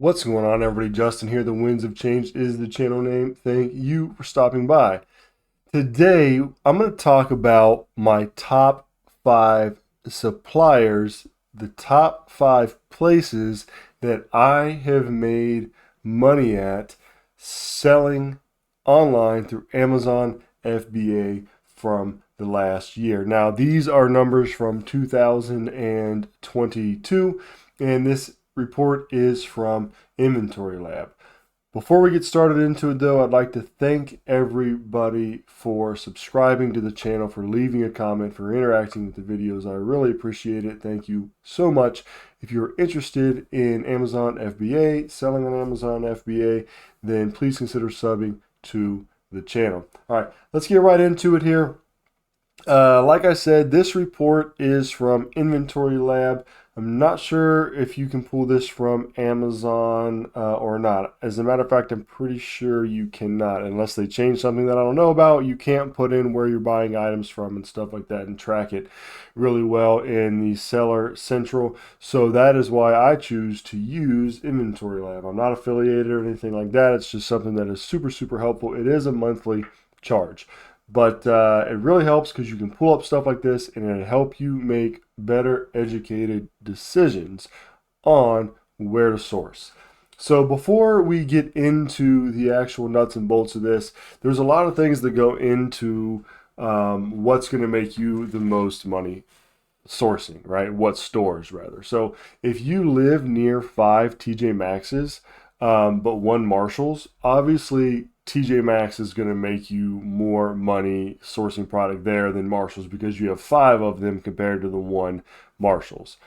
What's going on, everybody? Justin here. The Winds of Change is the channel name. Thank you for stopping by. Today, I'm going to talk about my top 5 suppliers, the top 5 places that I have made money at selling online through Amazon FBA from the last year. Now, these are numbers from 2022, and this report is from Inventory Lab. Before we get started into it, though, I'd like to thank everybody for subscribing to the channel, for leaving a comment, for interacting with the videos. I really appreciate it. Thank you so much. If you're interested in Amazon FBA, selling on Amazon FBA, then please consider subbing to the channel. All right, let's get right into it here. Like I said, this report is from Inventory Lab. I'm not sure if you can pull this from Amazon or not. As a matter of fact, I'm pretty sure you cannot, unless they change something that I don't know about. You can't put in where you're buying items from and stuff like that and track it really well in the Seller Central. So that is why I choose to use Inventory Lab. I'm not affiliated or anything like that. It's just something that is super, super helpful. It is a monthly charge. But it really helps because you can pull up stuff like this and it'll help you make better educated decisions on where to source. So before we get into the actual nuts and bolts of this, there's a lot of things that go into what's going to make you the most money sourcing, right? What stores, rather. So if you live near 5 TJ Maxx's, but 1 Marshall's, obviously TJ Maxx is going to make you more money sourcing product there than Marshall's because you have 5 of them compared to the 1 Marshall's,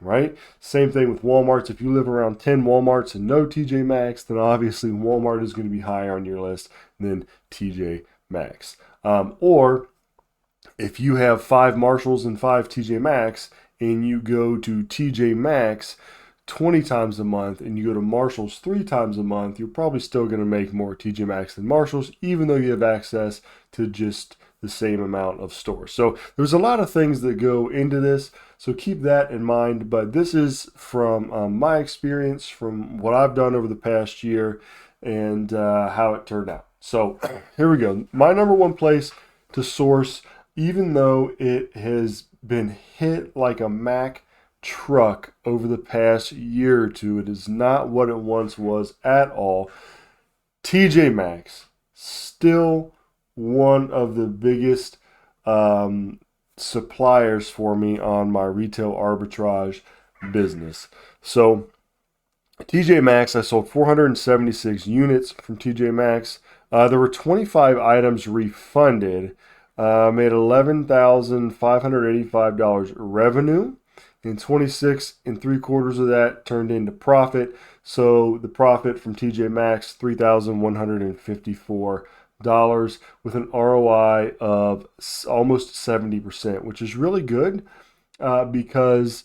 right? Same thing with Walmart's. If you live around 10 Walmart's and no TJ Maxx, then obviously Walmart is going to be higher on your list than TJ Maxx. Or if you have 5 Marshalls and 5 TJ Maxx and you go to TJ Maxx 20 times a month and you go to Marshall's 3 times a month, you're probably still going to make more TJ Maxx than Marshall's, even though you have access to just the same amount of stores. So there's a lot of things that go into this, so keep that in mind. But this is from my experience, from what I've done over the past year, and how it turned out. So here we go. My number 1 place to source, even though it has been hit like a Mack truck over the past year or two, it is not what it once was at all. TJ Maxx, still one of the biggest suppliers for me on my retail arbitrage business. So TJ Maxx, I sold 476 units from TJ Maxx. There were 25 items refunded. Made $11,585 revenue, and 26 3/4 of that turned into profit. So the profit from TJ Maxx, $3,154 with an ROI of almost 70%, which is really good because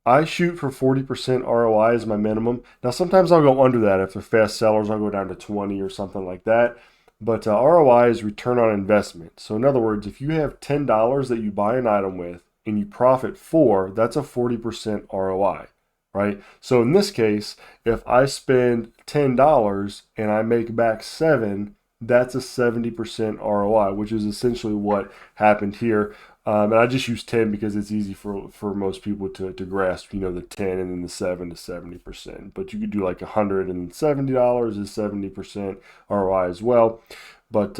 I shoot for 40% ROI as my minimum. Now, sometimes I'll go under that. If they're fast sellers, I'll go down to 20 or something like that. But ROI is return on investment. So in other words, if you have $10 that you buy an item with and you profit 4, that's a 40% ROI, right? So in this case, if I spend $10 and I make back 7, that's a 70% ROI, which is essentially what happened here. And I just use 10 because it's easy for most people to grasp, you know, the 10 and then the 7 to 70%. But you could do like $170 is 70% ROI as well. But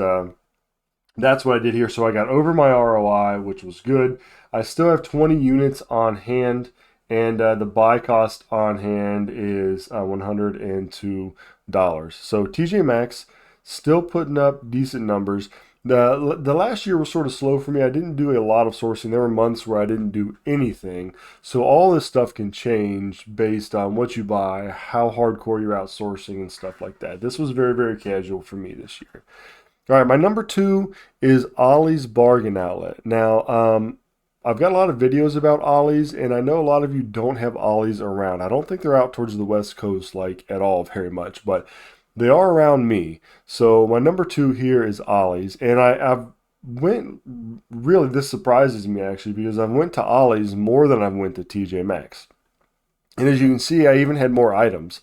that's what I did here. So I got over my ROI, which was good. I still have 20 units on hand, and the buy cost on hand is $102. So TJ Maxx still putting up decent numbers. The last year was sort of slow for me. I didn't do a lot of sourcing. There were months where I didn't do anything. So all this stuff can change based on what you buy, how hardcore you're outsourcing, and stuff like that. This was very, very casual for me this year. All right, my number 2 is Ollie's Bargain Outlet. Now, I've got a lot of videos about Ollies, and I know a lot of you don't have Ollies around. I don't think they're out towards the West Coast like at all very much, but they are around me. So my number 2 here is Ollies, and I've went, really, this surprises me actually, because I've went to Ollies more than I've went to TJ Maxx. And as you can see, I even had more items.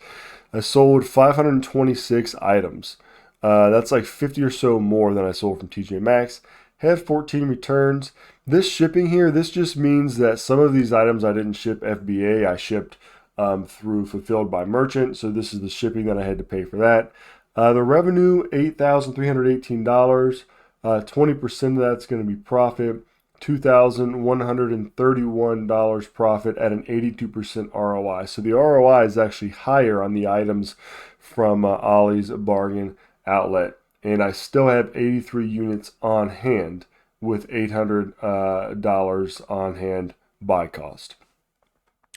I sold 526 items. That's like 50 or so more than I sold from TJ Maxx. Had 14 returns. This shipping here, this just means that some of these items I didn't ship FBA. I shipped through Fulfilled by Merchant. So this is the shipping that I had to pay for that. The revenue, $8,318. 20% of that's going to be profit. $2,131 profit at an 82% ROI. So the ROI is actually higher on the items from Ollie's Bargain Outlet. And I still have 83 units on hand with $800 on hand buy cost.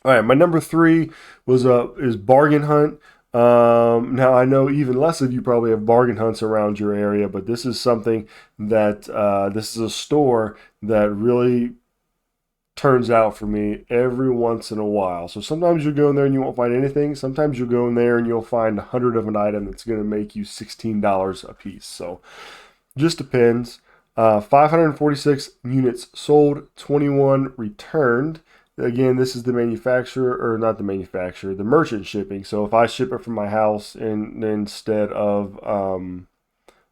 All right, my number 3 is Bargain Hunt. Now, I know even less of you probably have bargain hunts around your area, but this is something that this is a store that really turns out for me every once in a while. So sometimes you'll go in there and you won't find anything. Sometimes you'll go in there and you'll find 100 of an item that's going to make you $16 a piece. So just depends. 546 units sold, 21 returned. Again, this is the manufacturer, or not the manufacturer, the merchant shipping. So if I ship it from my house instead of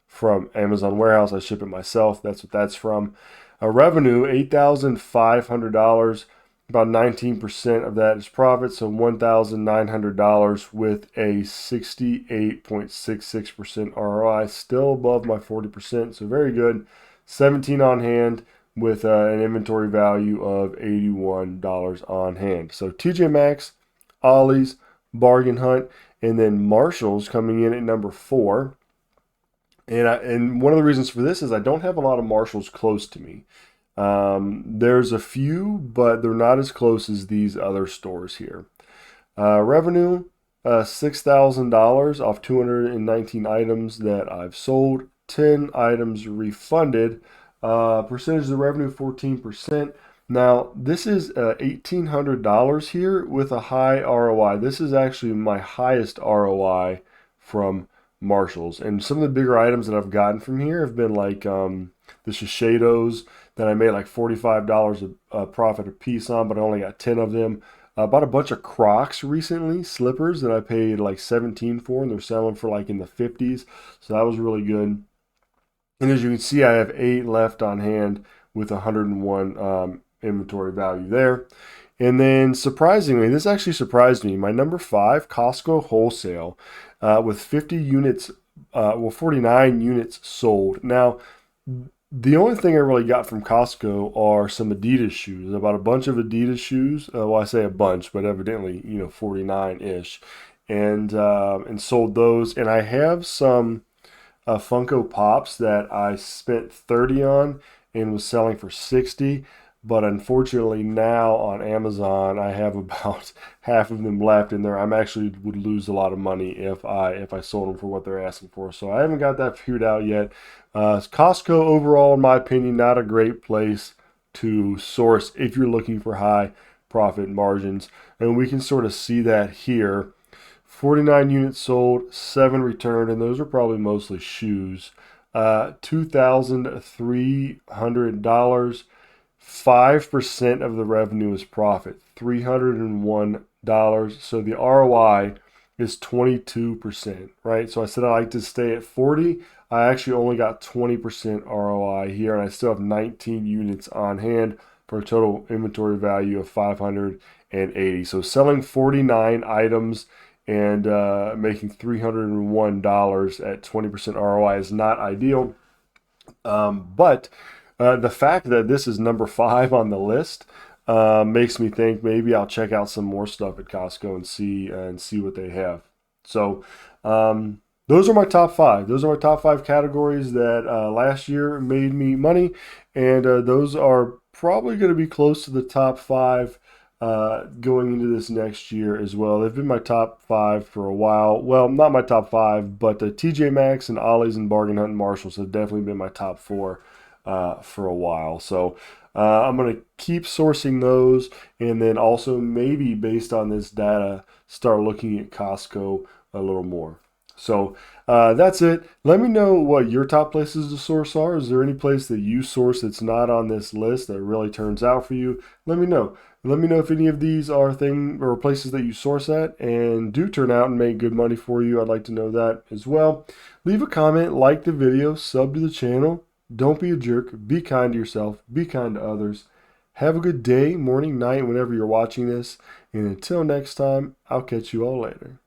from Amazon warehouse, I ship it myself. That's what that's from. Revenue, $8,500. About 19% of that is profit, so $1,900 with a 68.66% ROI, still above my 40%, so very good. 17 on hand with an inventory value of $81 on hand. So TJ Maxx, Ollie's, Bargain Hunt, and then Marshall's coming in at number 4. And one of the reasons for this is I don't have a lot of Marshalls close to me. There's a few, but they're not as close as these other stores here. Revenue, $6,000 off 219 items that I've sold. 10 items refunded. Percentage of revenue, 14%. Now, this is $1,800 here with a high ROI. This is actually my highest ROI from Marshalls. And some of the bigger items that I've gotten from here have been like the Shiseidos that I made like $45 a profit a piece on, but I only got 10 of them. I bought a bunch of Crocs recently, slippers that I paid like $17 for, and they're selling for like in the 50s. So that was really good. And as you can see, I have 8 left on hand with 101 inventory value there. And then surprisingly, this actually surprised me. My number 5, Costco Wholesale, with 50 units, 49 units sold. Now, the only thing I really got from Costco are some Adidas shoes. I bought a bunch of Adidas shoes. Well, I say a bunch, but evidently, 49-ish, and sold those. And I have some Funko Pops that I spent 30 on and was selling for 60. But unfortunately now on Amazon, I have about half of them left in there. I'm actually would lose a lot of money if I sold them for what they're asking for. So I haven't got that figured out yet. Costco overall, in my opinion, not a great place to source if you're looking for high profit margins. And we can sort of see that here. 49 units sold, 7 returned, and those are probably mostly shoes. $2,300. 5% of the revenue is profit, $301. So the ROI is 22%, right? So I said I like to stay at 40. I actually only got 20% ROI here, and I still have 19 units on hand for a total inventory value of 580. So selling 49 items and making $301 at 20% ROI is not ideal, but the fact that this is number 5 on the list makes me think maybe I'll check out some more stuff at Costco and see what they have. So those are my top 5. Those are my top 5 categories that last year made me money, and those are probably going to be close to the top 5 going into this next year as well. They've been my top 5 for a while. Well, not my top 5, but TJ Maxx and Ollie's and Bargain Hunt and Marshalls have definitely been my top 4 for a while. So I'm going to keep sourcing those, and then also maybe based on this data, start looking at Costco a little more. So that's it. Let me know what your top places to source are. Is there any place that you source that's not on this list that really turns out for you? Let me know. Let me know if any of these are places that you source at and do turn out and make good money for you. I'd like to know that as well. Leave a comment, like the video, sub to the channel. Don't be a jerk. Be kind to yourself. Be kind to others. Have a good day, morning, night, whenever you're watching this. And until next time, I'll catch you all later.